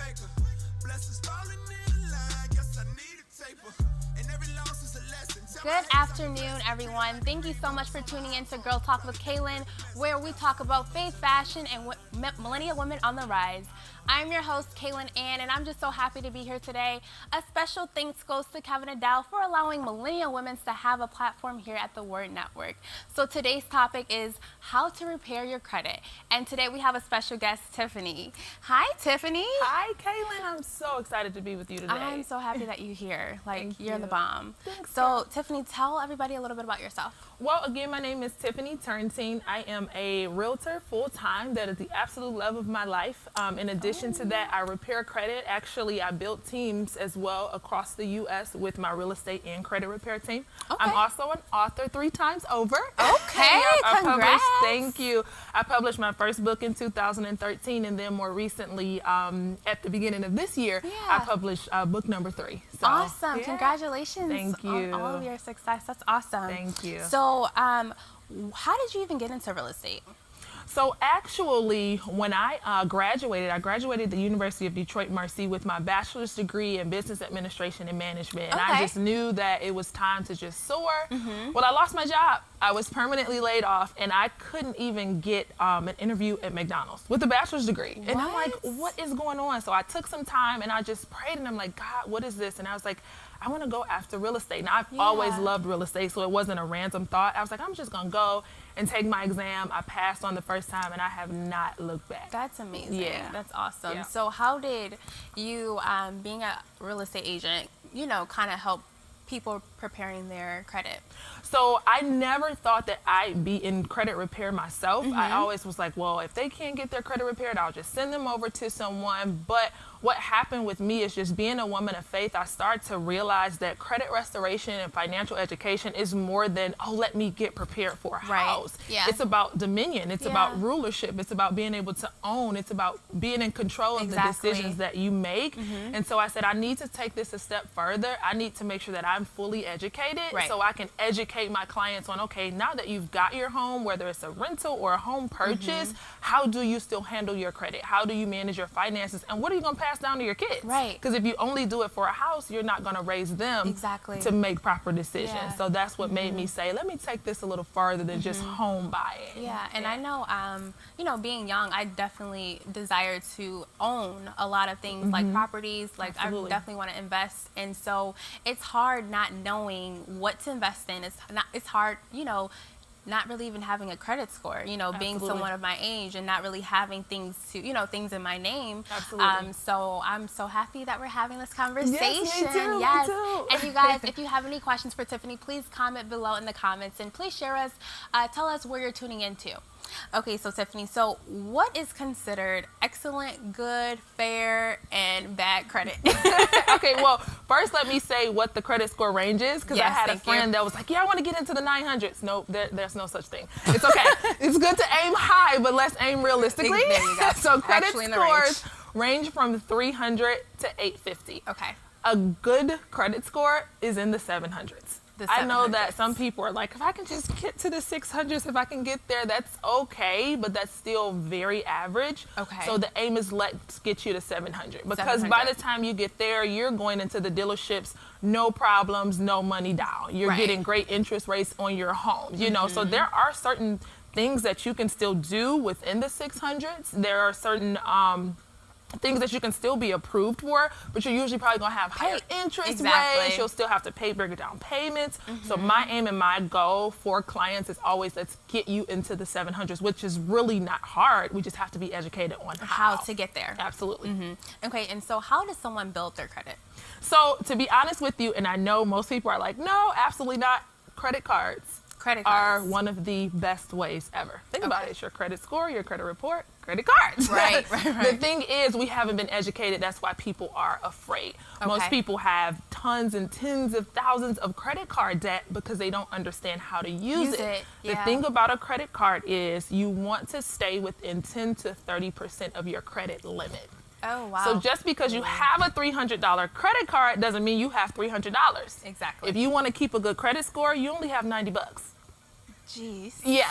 faker. Blessings falling in line, guess I need a taper. And every loss is a lesson. Good afternoon, everyone. Thank you so much for tuning in to Girl Talk with Kaylin, where we talk about faith, fashion, and millennial women on the rise. I'm your host, Kaylin Ann, and I'm just so happy to be here today. A special thanks goes to Kevin Adele for allowing millennial women to have a platform here at the Word Network. So today's topic is how to repair your credit. And today we have a special guest, Tiffany. Hi, Tiffany. Hi, Kaylin. I'm so excited to be with you today. I'm so happy that you're here. You're the bomb. Thanks, so, girl. Tiffany, tell everybody a little bit about yourself. Well, again, my name is Tiffany Turntine. I am a realtor full-time. That is the absolute love of my life. In addition to that, I repair credit. Actually, I built teams as well across the U.S. with my real estate and credit repair team. Okay. I'm also an author 3 times over. Okay, congrats. Thank you. I published my first book in 2013, and then more recently, at the beginning of this year, I published book number 3. So, Awesome. yeah. Congratulations Thank you. on all of your success. That's awesome. Thank you. So, how did you even get into real estate? So actually, when I graduated the University of Detroit Mercy with my bachelor's degree in business administration and management. And I just knew that it was time to just soar. Well, I lost my job. I was permanently laid off, and I couldn't even get an interview at McDonald's with a bachelor's degree. And I'm like, what is going on? So I took some time, and I just prayed, and I'm like, God, what is this? And I was like, I want to go after real estate. Now, I've always loved real estate, so it wasn't a random thought. I was like, I'm just going to go and take my exam. I passed on the first time, and I have not looked back. That's amazing. Yeah. That's awesome. Yeah. So how did you, being a real estate agent, kind of help people preparing their credit? So I never thought that I'd be in credit repair myself. I always was like, well, if they can't get their credit repaired, I'll just send them over to someone. But what happened with me is just being a woman of faith, I started to realize that credit restoration and financial education is more than, oh, let me get prepared for a house. Yeah. It's about dominion. It's about rulership. It's about being able to own. It's about being in control of the decisions that you make. And so I said, I need to take this a step further. I need to make sure that I'm fully educated so I can educate my clients on, okay, now that you've got your home, whether it's a rental or a home purchase, how do you still handle your credit? How do you manage your finances? And what are you going to pass down to your kids? Right. Because if you only do it for a house, you're not going to raise them to make proper decisions. Yeah. So that's what made me say, let me take this a little further than just home buying. Yeah, and I know, being young, I definitely desire to own a lot of things like properties. Like, Absolutely. I definitely want to invest. And so it's hard not knowing what to invest in. It's hard, not really even having a credit score, being someone of my age and not really having things things in my name. Absolutely. So I'm so happy that we're having this conversation. Yes, me too, me too. And you guys, if you have any questions for Tiffany, please comment below in the comments and please share us, tell us where you're tuning into. Okay, so Tiffany, so what is considered excellent, good, fair, and bad credit? Okay, well, first let me say what the credit score range is, because I had a friend that was like, yeah, I want to get into the 900s. Nope, there's no such thing. It's okay. It's good to aim high, but let's aim realistically. There you go. So credit scores range. range from 300 to 850. Okay. A good credit score is in the 700s. I know that some people are like, if I can just get to the 600s, if I can get there, that's okay, but that's still very average. Okay. So the aim is let's get you to 700. Because by the time you get there, you're going into the dealerships, no problems, no money down. You're getting great interest rates on your home, so there are certain things that you can still do within the 600s. There are certain things that you can still be approved for, but you're usually probably going to have higher interest rates. You'll still have to pay bigger down payments. So my aim and my goal for clients is always, let's get you into the 700s, which is really not hard. We just have to be educated on how to get there. Absolutely. Okay, and so how does someone build their credit? So to be honest with you, and I know most people are like, no, absolutely not. Credit cards are one of the best ways ever. Think about it. It's your credit score, your credit report, credit cards. Right. The thing is, we haven't been educated. That's why people are afraid. Most people have tons and tens of thousands of credit card debt because they don't understand how to use it. The thing about a credit card is you want to stay within 10 to 30% of your credit limit. Oh, wow. So just because you have a $300 credit card doesn't mean you have $300. Exactly. If you want to keep a good credit score, you only have $90. Jeez. Yeah.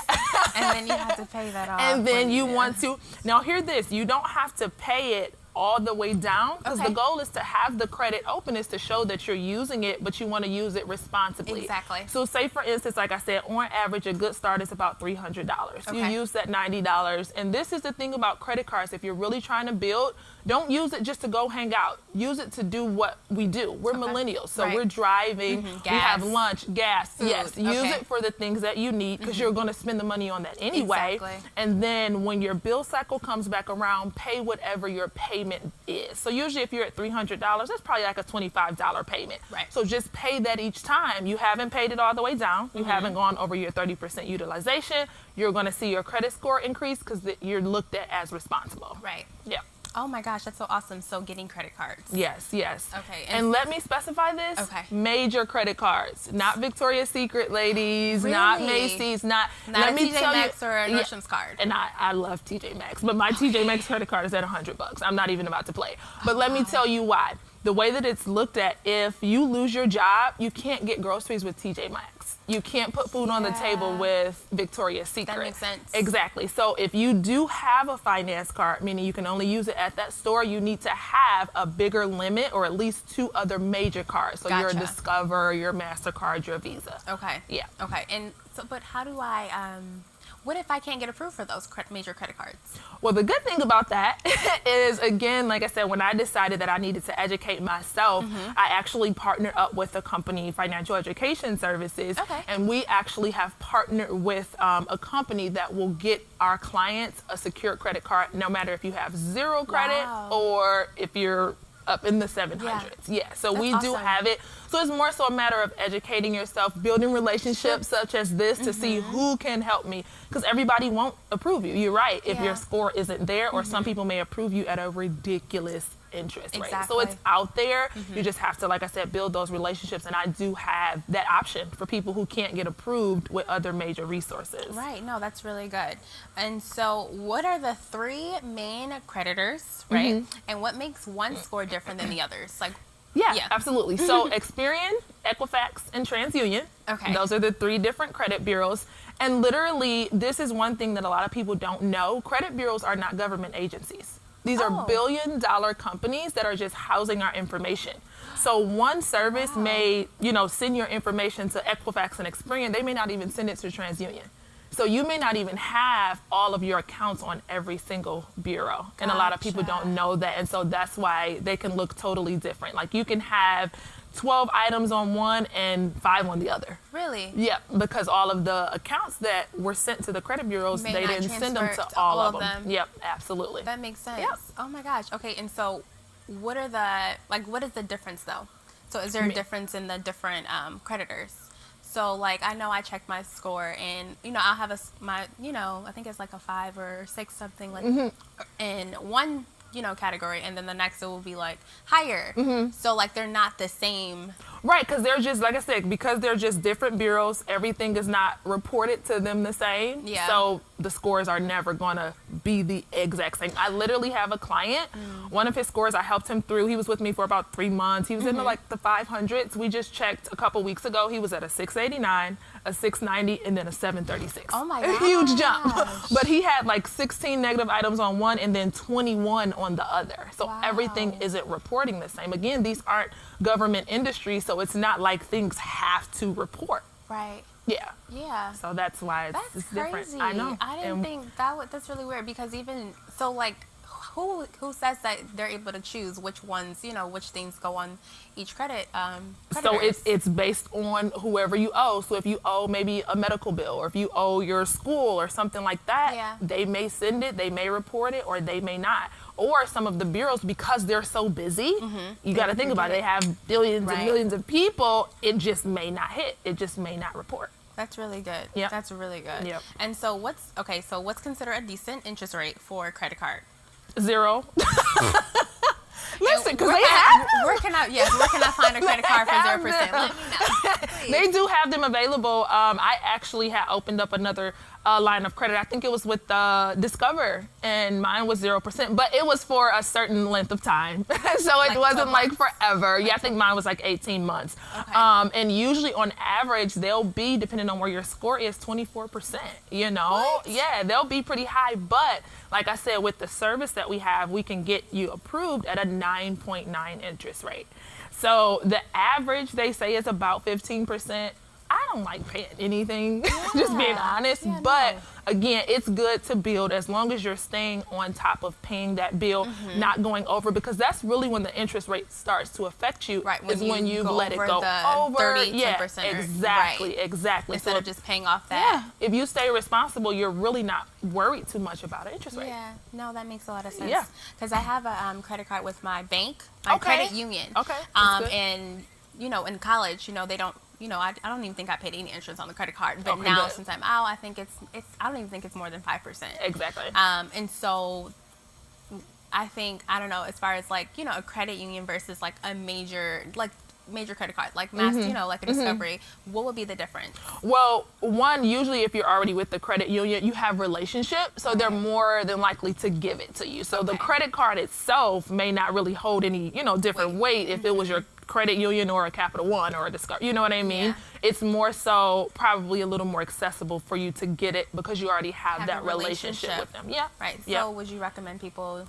And then you have to pay that off. And then you want to, now hear this, you don't have to pay it all the way down, because the goal is to have the credit open is to show that you're using it, but you want to use it responsibly. Exactly. So say, for instance, like I said, on average, a good start is about $300. You use that $90. And this is the thing about credit cards. If you're really trying to build, don't use it just to go hang out. Use it to do what we do. We're millennials, so we're driving, we have lunch, gas. Food. Yes, use it for the things that you need, because you're going to spend the money on that anyway. Exactly. And then when your bill cycle comes back around, pay whatever your payment is. So usually if you're at $300, that's probably like a $25 payment. Right. So just pay that each time. You haven't paid it all the way down. You haven't gone over your 30% utilization. You're going to see your credit score increase because you're looked at as responsible. Right. Yeah. Oh my gosh, that's so awesome. So getting credit cards. Yes, yes. Okay. And let me specify this. Okay. Major credit cards, not Victoria's Secret, ladies, not Really? Macy's, not Not let a me TJ tell Maxx you, or a Nordstrom's card. And I love TJ Maxx, but my TJ Maxx credit card is at $100. I'm not even about to play. But let me tell you why. The way that it's looked at, if you lose your job, you can't get groceries with TJ Maxx. You can't put food on the table with Victoria's Secret. That makes sense. Exactly. So if you do have a finance card, meaning you can only use it at that store, you need to have a bigger limit or at least 2 other major cards. So your Discover, your MasterCard, your Visa. Okay. Yeah. Okay. And so, but how do I, what if I can't get approved for those major credit cards? Well, the good thing about that is, again, like I said, when I decided that I needed to educate myself, I actually partnered up with a company, Financial Education Services, and we actually have partnered with a company that will get our clients a secure credit card, no matter if you have 0 credit or if you're up in the 700s. Yeah, so we do have it. So it's more so a matter of educating yourself, building relationships such as this to see who can help me, because everybody won't approve you. You're right. If your score isn't there, or some people may approve you at a ridiculous interest rate. So it's out there. You just have to, like I said, build those relationships. And I do have that option for people who can't get approved with other major resources. Right. No, that's really good. And so what are the 3 main creditors, right? And what makes one score different than the others? Like, yeah, absolutely. So Experian, Equifax, and TransUnion. Okay. Those are the 3 different credit bureaus. And literally, this is one thing that a lot of people don't know. Credit bureaus are not government agencies. These are billion-dollar companies that are just housing our information. So one service may, send your information to Equifax and Experian. They may not even send it to TransUnion. So you may not even have all of your accounts on every single bureau. And a lot of people don't know that. And so that's why they can look totally different. Like you can have 12 items on one and 5 on the other. Really? Yeah, because all of the accounts that were sent to the credit bureaus, they didn't send them to all of them. Yep, absolutely. That makes sense. Yep. Oh my gosh. Okay, and so what are what is the difference though? So is there a difference in the different creditors? So like I know I checked my score and I'll have I think it's like a 5 or 6 something like in one category, and then the next it will be like higher. So like they're not the same. Right, because they're just, like I said, because they're just different bureaus, everything is not reported to them the same. Yeah. So the scores are never going to be the exact same. I literally have a client, one of his scores, I helped him through. He was with me for about 3 months. He was in like the 500s. We just checked a couple weeks ago. He was at a 689, a 690, and then a 736. Oh my gosh. A huge jump. But he had like 16 negative items on one and then 21 on the other. So everything isn't reporting the same. Again, these aren't government industries, so it's not like things have to report. Right. Yeah. Yeah. So that's why it's different. Crazy. I know. I didn't think that's really weird, because even so, like, who says that they're able to choose which ones, which things go on each credit? So it's based on whoever you owe. So if you owe maybe a medical bill, or if you owe your school or something like that, they may send it, they may report it, or they may not. Or some of the bureaus, because they're so busy, you got to think about it. They have billions and millions of people. It just may not hit. It just may not report. That's really good. Yep. That's really good. Yep. And so what's considered a decent interest rate for a credit card? 0. Listen, because they have them. Where can I find a credit card for 0%? Let me know. They do have them available. I actually had opened up another line of credit. I think it was with Discover, and mine was 0%, but it was for a certain length of time. So it wasn't like forever. I think mine was like 18 months. Okay. And usually on average, they'll be, depending on where your score is, 24%, What? Yeah, they'll be pretty high, but like I said, with the service that we have, we can get you approved at a 9.9 interest rate. So the average, they say, is about 15%. I don't like paying anything, just being honest. Yeah, but no. again, it's good to build as long as you're staying on top of paying that bill, not going over, because that's really when the interest rate starts to affect you. Right, is when you let it go the over. 30, Yeah, 10%. exactly, Right. exactly. Instead So of just paying off that. if you stay responsible, you're really not worried too much about an interest rate. Yeah, no, that makes a lot of sense. Yeah. Because I have a credit card with my bank, my Okay. credit union. Okay, that's good. And, you know, in college, you know, they don't, you know, I don't even think I paid any interest on the credit card. But Okay, now, good. since I'm out, I think it's I don't even think it's more than 5%. Exactly. And so I think, I don't know, as far as like, you know, a credit union versus like a major credit card, like Mass, you know, like a Discovery, what would be the difference? Well, one, usually if you're already with the credit union, you have relationship, so they're more than likely to give it to you. So the credit card itself may not really hold any, you know, different weight if it was your credit union or a Capital One or a Discovery, you know what I mean? Yeah. It's more so probably a little more accessible for you to get it because you already have that a relationship with them. Yeah. Right. So Yeah. would you recommend people?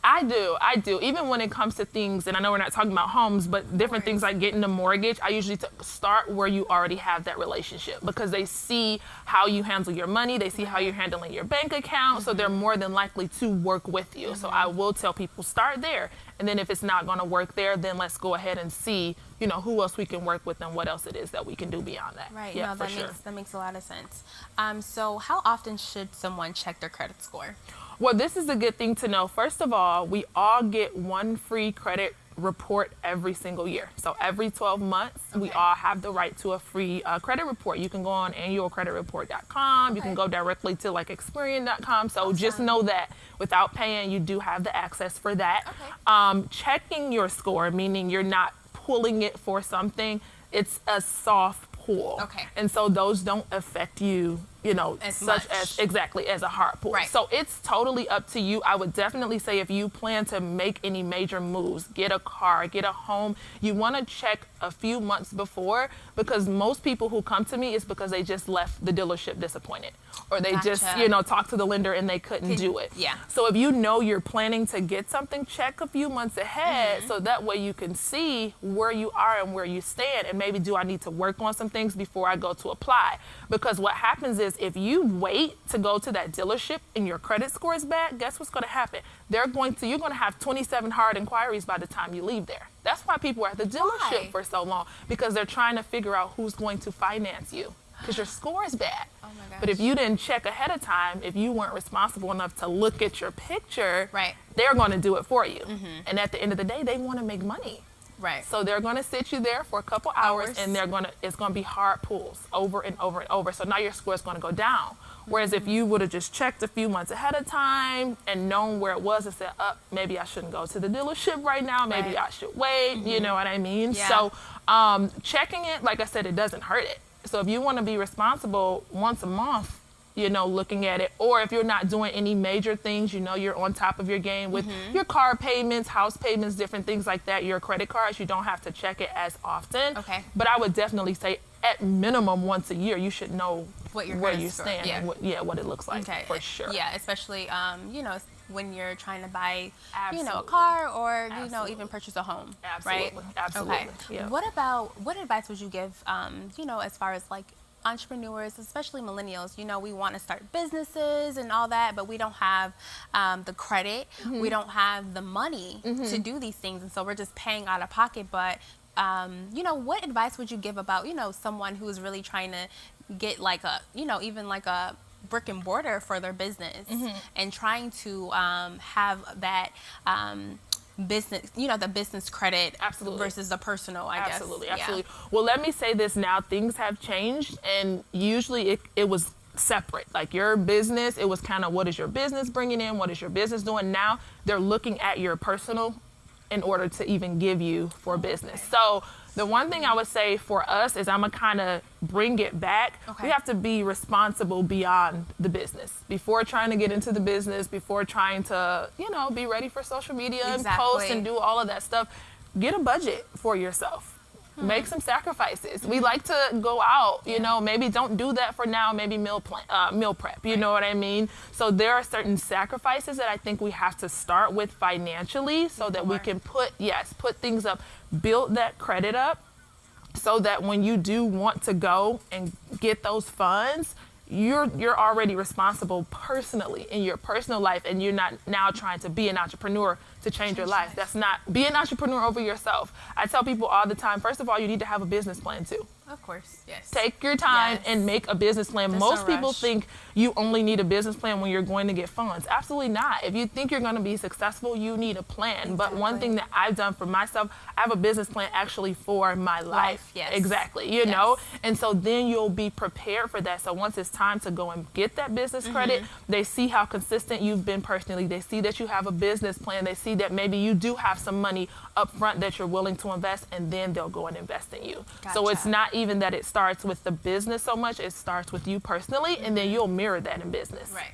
I do. Even when it comes to things, and I know we're not talking about homes, but different things like getting a mortgage, I usually start where you already have that relationship because they see how you handle your money, they see how you're handling your bank account, so they're more than likely to work with you. So I will tell people start there, and then if it's not going to work there, then let's go ahead and see, you know, who else we can work with and what else it is that we can do beyond that. Right. Yeah, No, for that sure. that makes a lot of sense. So how often should someone check their credit score? Well, this is a good thing to know. First of all, we all get one free credit report every single year. So every 12 months, we Okay. all have the right to a free credit report. You can go on annualcreditreport.com. You can go directly to like Experian.com. So just know that without paying, you do have the access for that. Okay. Checking your score, meaning you're not pulling it for something. It's a soft pull. Okay. And so those don't affect you, you know, As such much. as exactly as a hard pull. Right. So it's totally up to you. I would definitely say if you plan to make any major moves, get a car, get a home, you want to check a few months before, because most people who come to me is because they just left the dealership disappointed, or they just, Gotcha. you know, talked to the lender and they couldn't do it. Yeah. So if you know you're planning to get something, check a few months ahead so that way you can see where you are and where you stand, and maybe do I need to work on some things before I go to apply? Because what happens is if you wait to go to that dealership and your credit score is bad, guess what's going to happen? You're going to have 27 hard inquiries by the time you leave there. That's why people are at the dealership Why? for so long, because they're trying to figure out who's going to finance you because your score is bad. Oh my gosh. But if you didn't check ahead of time, if you weren't responsible enough to look at your picture, Right. they're going to do it for you. And at the end of the day, they want to make money. Right. So they're going to sit you there for a couple hours, and it's going to be hard pulls over and over and over. So now your score is going to go down. Whereas if you would have just checked a few months ahead of time and known where it was and said, maybe I shouldn't go to the dealership right now. Maybe Right. I should wait. You know what I mean? Yeah. So checking it, like I said, it doesn't hurt it. So if you want to be responsible once a month, you know, looking at it, or if you're not doing any major things, you know, you're on top of your game with your car payments, house payments, different things like that, your credit cards, you don't have to check it as often. Okay. But I would definitely say at minimum once a year, you should know What your where credit you score- stand yeah. and what it looks like for sure. Yeah, especially you know, when you're trying to buy, you know, a Absolutely. car or you know, Absolutely. even purchase a home. Absolutely. Right? Absolutely. Okay. Yeah. What advice would you give you know, as far as like entrepreneurs, especially millennials? You know, we want to start businesses and all that, but we don't have the credit, we don't have the money to do these things, and so we're just paying out of pocket. But you know, what advice would you give about, you know, someone who is really trying to get like a, you know, even like a brick and mortar for their business and trying to have that business, you know, the business credit Absolutely. versus the personal, I guess. Absolutely, Yeah. absolutely. Well, let me say this now. Things have changed, and usually it was separate. Like your business, it was kind of what is your business bringing in? What is your business doing? Now they're looking at your personal in order to even give you for business. So the one thing I would say for us is I'm going to kind of bring it back. Okay. We have to be responsible beyond the business. Before trying to get into the business, before trying to, you know, be ready for social media and post Exactly. and do all of that stuff, get a budget for yourself. Make some sacrifices. We like to go out, you know, maybe don't do that for now, maybe meal prep, you know what I mean? So there are certain sacrifices that I think we have to start with financially so that we can put things up, build that credit up so that when you do want to go and get those funds, you're already responsible personally in your personal life, and you're not now trying to be an entrepreneur to change your life. That's not, be an entrepreneur over yourself. I tell people all the time, first of all, you need to have a business plan too. Of course, yes. Take your time and make a business plan. There's Most no people rush. think you only need a business plan when you're going to get funds. Absolutely not. If you think you're going to be successful, you need a plan. But one thing that I've done for myself, I have a business plan actually for my life. Yes. Exactly. You know, and so then you'll be prepared for that. So once it's time to go and get that business credit, they see how consistent you've been personally. They see that you have a business plan. They see that maybe you do have some money up front that you're willing to invest, and then they'll go and invest in you. So it's not even that it starts with the business so much, it starts with you personally, and then you'll mirror that in business. Right.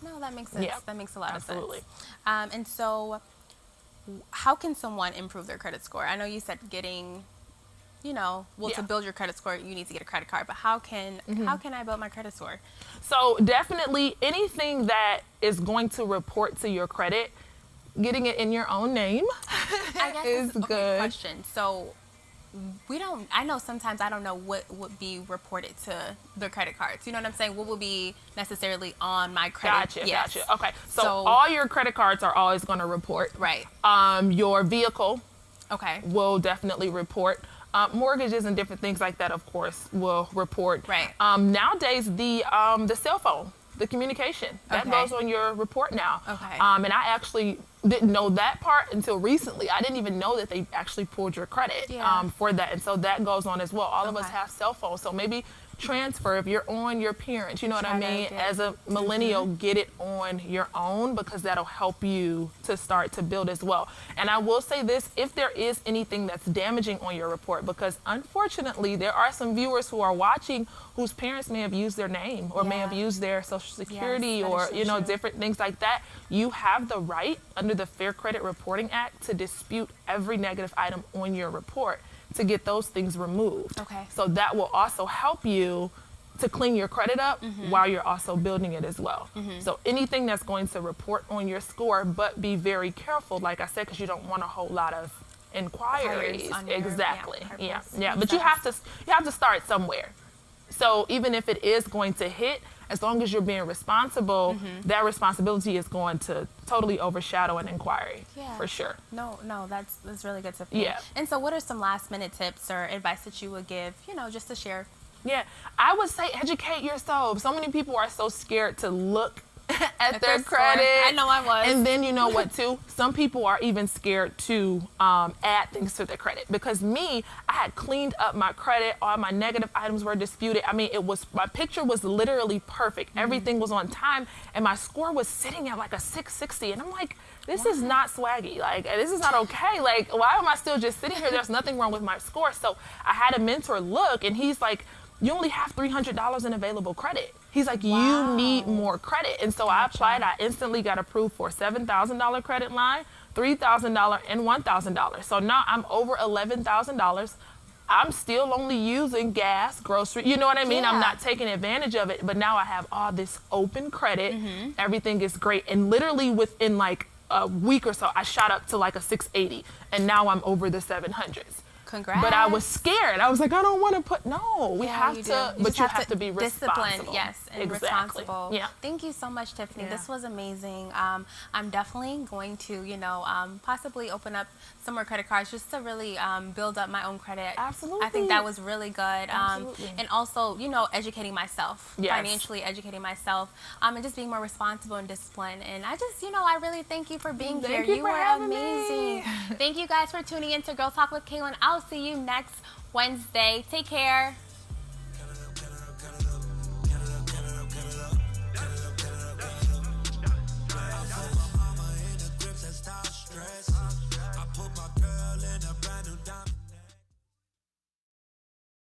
No, that makes sense. Yeah. That makes a lot Absolutely. of sense. And so how can someone improve their credit score? I know you said getting, you know, to build your credit score, you need to get a credit card, but how can I build my credit score? So definitely anything that is going to report to your credit, getting it in your own name I guess is good. Question. So I know sometimes I don't know what would be reported to the credit cards. You know what I'm saying? What would be necessarily on my credit? Gotcha. Okay. So all your credit cards are always going to report. Right. Your vehicle Okay. will definitely report. Mortgages and different things like that, of course, will report. Right. Nowadays, the cell phone, the communication, that goes on your report now. Okay. And I actually didn't know that part until recently. I didn't even know that they actually pulled your credit for that. And so that goes on as well. All of us have cell phones. So maybe transfer if you're on your parents, you know what I mean? As a millennial, get it on your own, because that'll help you to start to build as well. And I will say this, if there is anything that's damaging on your report, because unfortunately there are some viewers who are watching whose parents may have used their name or may have used their social security or you know, different things like that. You have the right under the Fair Credit Reporting Act to dispute every negative item on your report, to get those things removed. Okay. So that will also help you to clean your credit up while you're also building it as well. So anything that's going to report on your score, but be very careful, like I said, because you don't want a whole lot of inquiries. Exactly. But you have to start somewhere. So even if it is going to hit, as long as you're being responsible, that responsibility is going to totally overshadow an inquiry, for sure. No, that's really good to hear. Yeah. And so what are some last minute tips or advice that you would give, you know, just to share? Yeah, I would say educate yourself. So many people are so scared to look at their credit. I know I was. And then you know what too? Some people are even scared to add things to their credit. Because me, I had cleaned up my credit. All my negative items were disputed. I mean, my picture was literally perfect. Everything was on time, and my score was sitting at like a 660. And I'm like, this is not swaggy. Like, this is not okay. Like, why am I still just sitting here? There's nothing wrong with my score. So I had a mentor look, and he's like, you only have $300 in available credit. He's like, you need more credit. And so I applied. I instantly got approved for a $7,000 credit line, $3,000, and $1,000. So now I'm over $11,000. I'm still only using gas, grocery, you know what I mean? I'm not taking advantage of it, but now I have all this open credit. Everything is great. And literally within like a week or so, I shot up to like a 680, and now I'm over the 700s. Congrats. But I was scared. I was like, I don't want to put, we have to, but you have to be responsible. Disciplined, yes, and responsible. Yeah. Thank you so much, Tiffany. This was amazing. I'm definitely going to, you know, possibly open up some more credit cards just to really build up my own credit. Absolutely. I think that was really good. Absolutely. And also, you know, educating myself, financially educating myself, and just being more responsible and disciplined. And I just, you know, I really thank you for being here. You were amazing. Thank you guys for tuning in to Girl Talk with Kaylin. I'll see you next Wednesday. Take care.